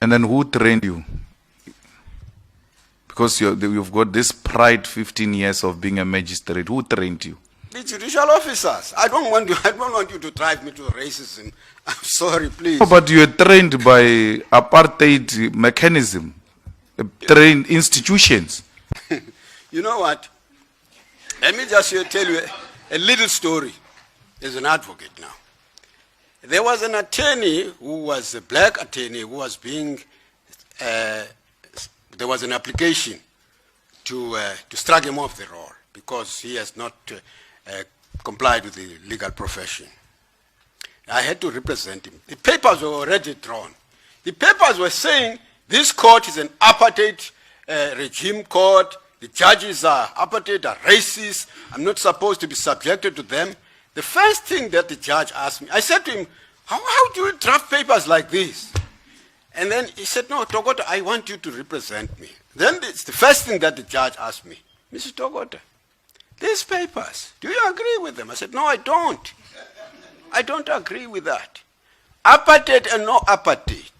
And then who trained you? Because you've got this pride, 15 years of being a magistrate. Who trained you? The judicial officers. I don't want you to drive me to racism. I'm sorry, please. No, but you are trained by apartheid mechanism, trained institutions. You know what? Let me just tell you a little story. As an advocate now, there was an attorney who was a black attorney who was being. There was an application to strike him off the roll because he has not complied with the legal profession. I had to represent him. The papers were already drawn. The papers were saying this court is an apartheid regime court. The judges are apartheid, are racist. I'm not supposed to be subjected to them. The first thing that the judge asked me, I said to him, how do you draft papers like this? And then he said, no, Togota, I want you to represent me. Then it's the first thing that the judge asked me, Mr. Togota, these papers, do you agree with them? I said, no, I don't. I don't agree with that. Apartheid and no apartheid.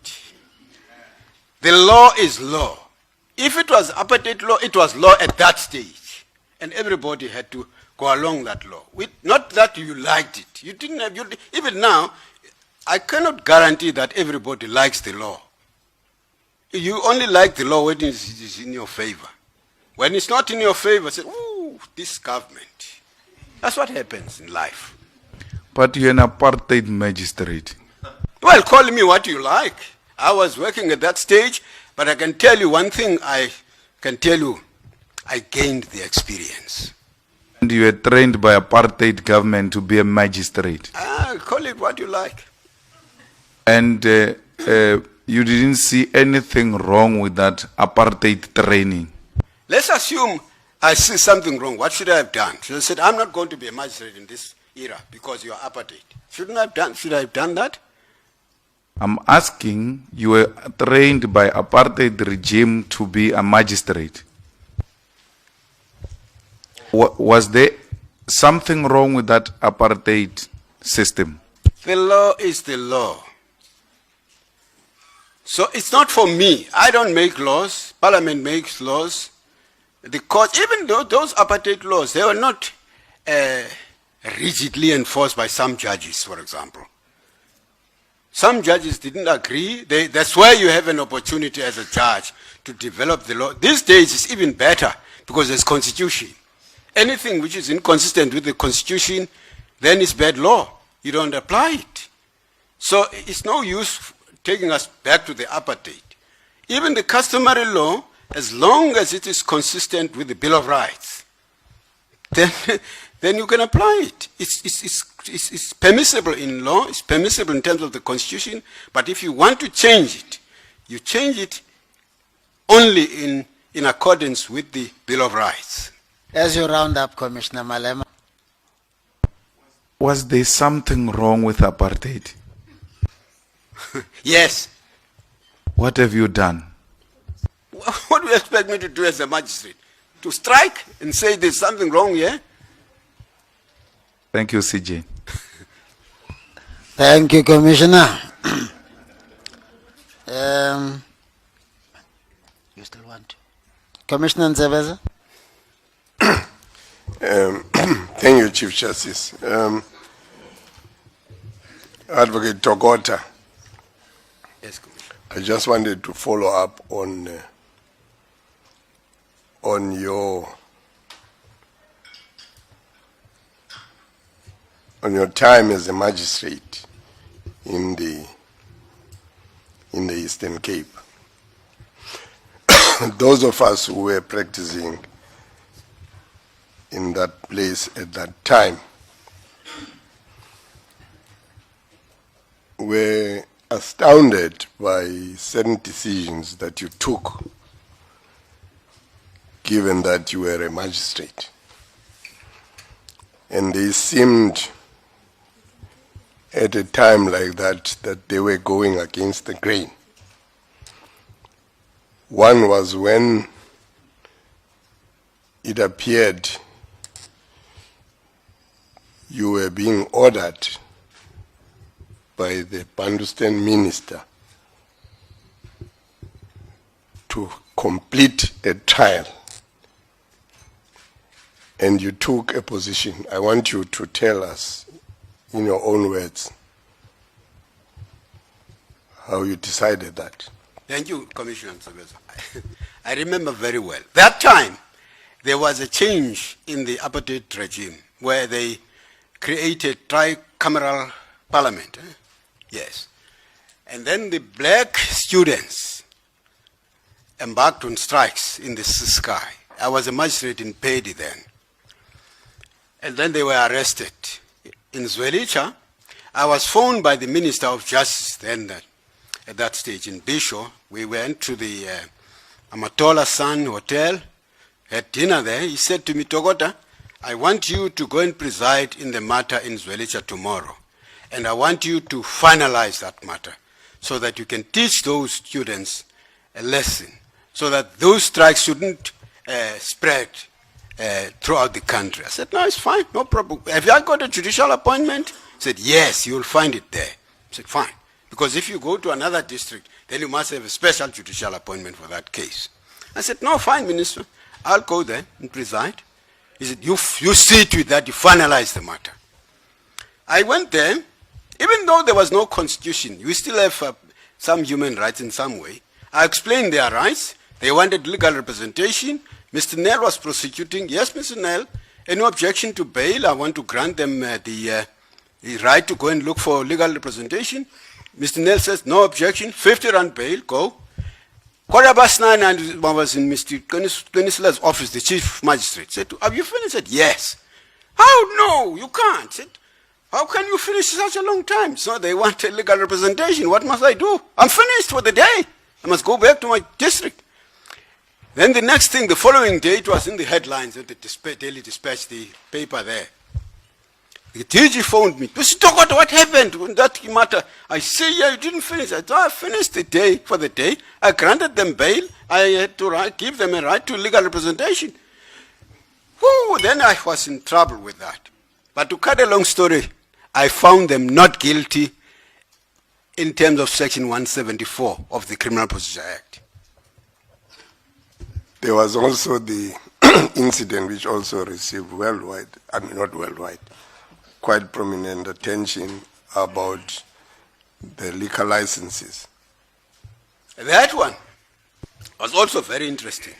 The law is law. If it was apartheid law, it was law at that stage. And everybody had to go along that law. Not that you liked it. You didn't have, even now, I cannot guarantee that everybody likes the law. You only like the law when it is in your favor. When it's not in your favor, say, ooh, this government. That's what happens in life. But you're an apartheid magistrate. Well, call me what you like. I was working at that stage, but I can tell you one thing, I gained the experience. And you were trained by apartheid government to be a magistrate. Call it what you like. And you didn't see anything wrong with that apartheid training? Let's assume I see something wrong. What should I have done? Should I have said, I'm not going to be a magistrate in this era because you're apartheid. Should I have done that? I'm asking, you were trained by apartheid regime to be a magistrate. Was there something wrong with that apartheid system? The law is the law. So it's not for me. I don't make laws. Parliament makes laws. The court, even though those apartheid laws, they were not rigidly enforced by some judges, for example. Some judges didn't agree. That's why you have an opportunity as a judge to develop the law. These days it's even better because there's constitution. Anything which is inconsistent with the constitution, then it's bad law. You don't apply it. So it's no use taking us back to the apartheid. Even the customary law, as long as it is consistent with the Bill of Rights, then you can apply it. It's permissible in law, it's permissible in terms of the Constitution, but if you want to change it, you change it only in accordance with the Bill of Rights. As you round up, Commissioner Malema. Was there something wrong with apartheid? Yes. What have you done? What do you expect me to do as a magistrate? To strike and say there's something wrong here? Thank you, CJ. Thank you, Commissioner. You still want to? Commissioner Nzebeza? Thank you, Chief Justice. Advocate Togota, Yes, Commissioner. I just wanted to follow up on your time as a magistrate in the Eastern Cape. Those of us who were practicing in that place at that time were astounded by certain decisions that you took, given that you were a magistrate. And they seemed, at a time like that they were going against the grain. One was when it appeared you were being ordered by the Pandustan minister to complete a trial and you took a position, I want you to tell us in your own words how you decided that. Thank you, Commissioner Nsebeza. I remember very well. That time, there was a change in the apartheid regime where they created tricameral parliament. Yes. And then the black students embarked on strikes in the sky. I was a magistrate in Pedi then. And then they were arrested. In Zwelicha, I was phoned by the Minister of Justice then at that stage in Bisho. We went to the Amatola Sun Hotel, had dinner there. He said to me, Togota, I want you to go and preside in the matter in Zwelicha tomorrow. And I want you to finalize that matter so that you can teach those students a lesson so that those strikes shouldn't spread throughout the country. I said, no, it's fine, no problem. Have you got a judicial appointment? He said, yes, you'll find it there. I said, fine. Because if you go to another district, then you must have a special judicial appointment for that case. I said, no, fine, Minister. I'll go there and preside. He said, you see to it that you finalize the matter. I went there. Even though there was no constitution, we still have some human rights in some way. I explained their rights. They wanted legal representation. Mr. Nell was prosecuting. Yes, Mr. Nell, any objection to bail? I want to grant them the right to go and look for legal representation. Mr. Nell says, no objection, 50 rand bail, go. Quarter past 9, and I was in Mr. Konisla's office, the chief magistrate. Said, have you finished? Said, yes. How? No, you can't. Said, how can you finish such a long time? So they want a legal representation. What must I do? I'm finished for the day. I must go back to my district. Then the next thing, the following day, it was in the headlines at the Daily Dispatch, the paper there. The DG phoned me. Mr. Tokota, what happened on that matter? I say, yeah, you didn't finish. I thought I finished the day for the day. I granted them bail. I had to give them a right to legal representation. Whew, then I was in trouble with that. But to cut a long story, I found them not guilty in terms of Section 174 of the Criminal Procedure Act. There was also the incident which also received worldwide, I mean not worldwide, quite prominent attention about the liquor licenses. That one was also very interesting.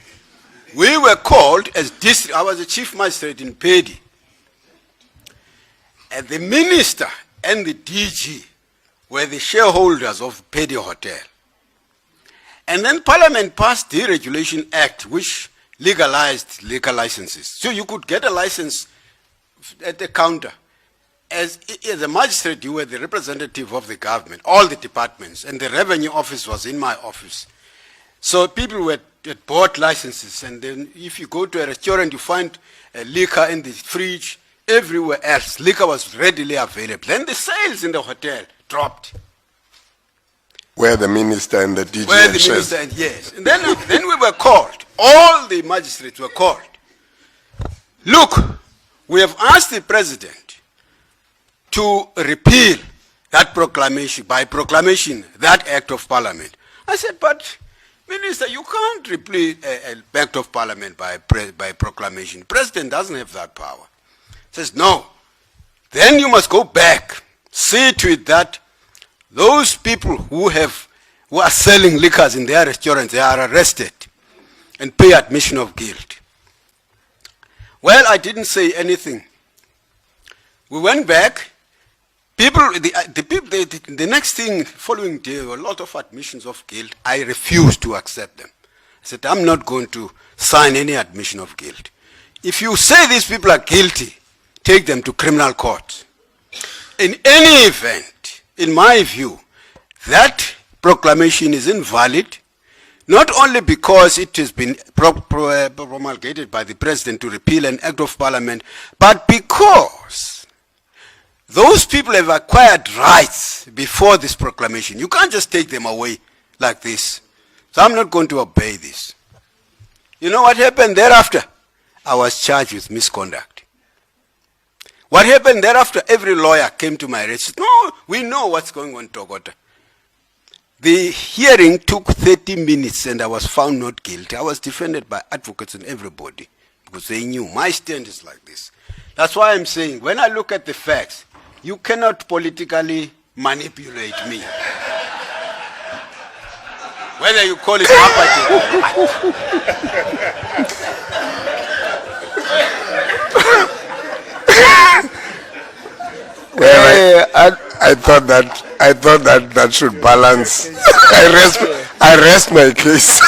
We were called as district, I was a chief magistrate in Pedi. And the minister and the DG were the shareholders of Pedi Hotel. And then Parliament passed the Regulation Act, which legalized liquor licenses. So you could get a license at the counter. As a magistrate, you were the representative of the government, all the departments, and the revenue office was in my office. So people had bought licenses, and then if you go to a restaurant, you find liquor in the fridge. Everywhere else, liquor was readily available. Then the sales in the hotel dropped. Where the minister and the DG Where the minister and yes. And then we were called. All the magistrates were called. Look, we have asked the president to repeal that proclamation, by proclamation, that act of parliament. I said, but minister, you can't repeal an act of parliament by proclamation. The president doesn't have that power. Says, no. Then you must go back, see to it that those people who are selling liquors in their restaurants, they are arrested and pay admission of guilt. Well, I didn't say anything. We went back. The next thing, following day, a lot of admissions of guilt. I refused to accept them. I said, I'm not going to sign any admission of guilt. If you say these people are guilty, take them to criminal court. In any event, in my view, that proclamation is invalid, not only because it has been promulgated by the president to repeal an act of parliament, but because those people have acquired rights before this proclamation. You can't just take them away like this. So I'm not going to obey this. You know what happened thereafter? I was charged with misconduct. What happened thereafter? Every lawyer came to my rescue. No, we know what's going on, Togota. The hearing took 30 minutes and I was found not guilty. I was defended by advocates and everybody because they knew my stand is like this. That's why I'm saying, when I look at the facts, you cannot politically manipulate me. Whether you call it apartheid or Well, I thought that should balance. I rest my case.